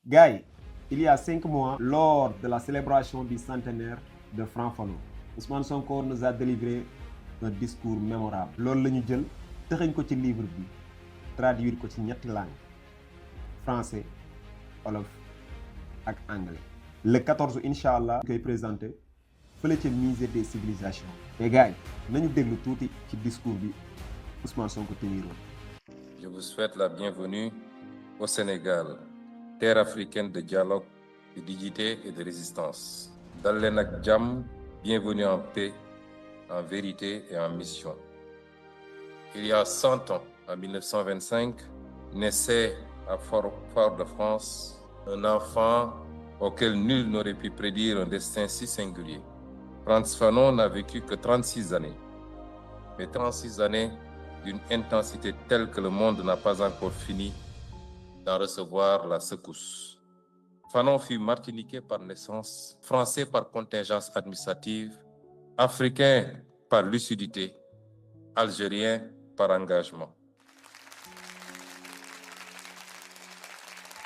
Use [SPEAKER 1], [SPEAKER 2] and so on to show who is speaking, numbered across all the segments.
[SPEAKER 1] Guy, il y a 5 mois, lors de la célébration du centenaire de Franc-Fanon, Ousmane Sonko nous a délivré un discours mémorable. loolu la ñu jël tëxañ ko ci livre bi traduire ko ci ñetti langue français wolof ak anglais. Le 14 incha allah koy présenté fële ca musée des civilisations. te gars yi nañu déglu tuuti ci discours bi Ousmane Sonko teniroon.
[SPEAKER 2] Je vous souhaite la bienvenue au Sénégal, terre africaine de dialogue, de dignité et de résistance. Dal leen ak jàmm, bienvenue en paix, en vérité et en mission. Il y a 100 ans, en 1925, naissait à Fort-de-France un enfant auquel nul n'aurait pu prédire un destin si singulier. Frantz Fanon n'a vécu que 36 années, mais 36 années d'une intensité telle que le monde n'a pas encore fini d'en recevoir la secousse. Fanon fut martiniquais par naissance, français par contingence administrative, africain par lucidité, algérien par engagement.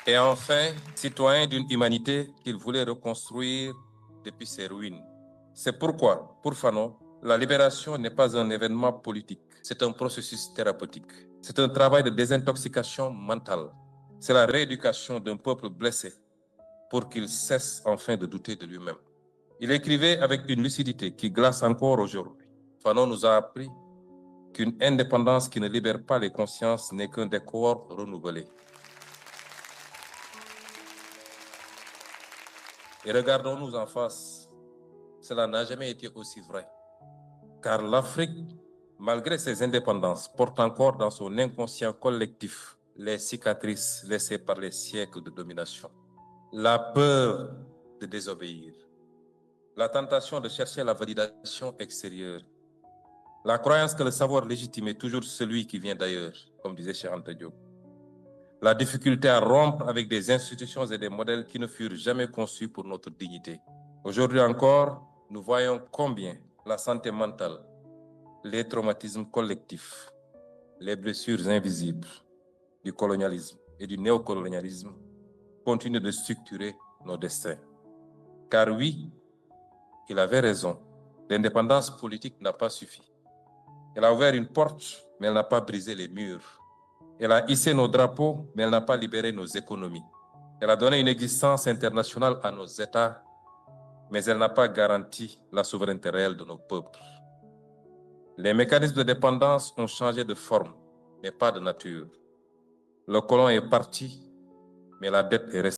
[SPEAKER 2] Et enfin, citoyen d'une humanité qu'il voulait reconstruire depuis ses ruines. C'est pourquoi, pour Fanon, la libération n'est pas un événement politique, c'est un processus thérapeutique. C'est un travail de désintoxication mentale. C'est la rééducation d'un peuple blessé pour qu'il cesse enfin de douter de lui-même. Il écrivait avec une lucidité qui glace encore aujourd'hui. Fanon nous a appris qu'une indépendance qui ne libère pas les consciences n'est qu'un décor renouvelé. Et regardons-nous en face, cela n'a jamais été aussi vrai. Car l'Afrique, malgré ses indépendances, porte encore dans son inconscient collectif les cicatrices laissées par les siècles de domination. La peur de désobéir, la tentation de chercher la validation extérieure, la croyance que le savoir légitime est toujours celui qui vient d'ailleurs, comme disait Cheikh Anta Diop. La difficulté à rompre avec des institutions et des modèles qui ne furent jamais conçus pour notre dignité. Aujourd'hui encore, nous voyons combien la santé mentale, les traumatismes collectifs, les blessures invisibles du colonialisme et du néocolonialisme continuent de structurer nos destins. Car oui, il avait raison, l'indépendance politique n'a pas suffi. Elle a ouvert une porte, mais elle n'a pas brisé les murs. Elle a hissé nos drapeaux, mais elle n'a pas libéré nos économies. Elle a donné une existence internationale à nos États, mais elle n'a pas garanti la souveraineté réelle de nos peuples. Les mécanismes de dépendance ont changé de forme, mais pas de nature. Le colon est parti, mais la dette est restée.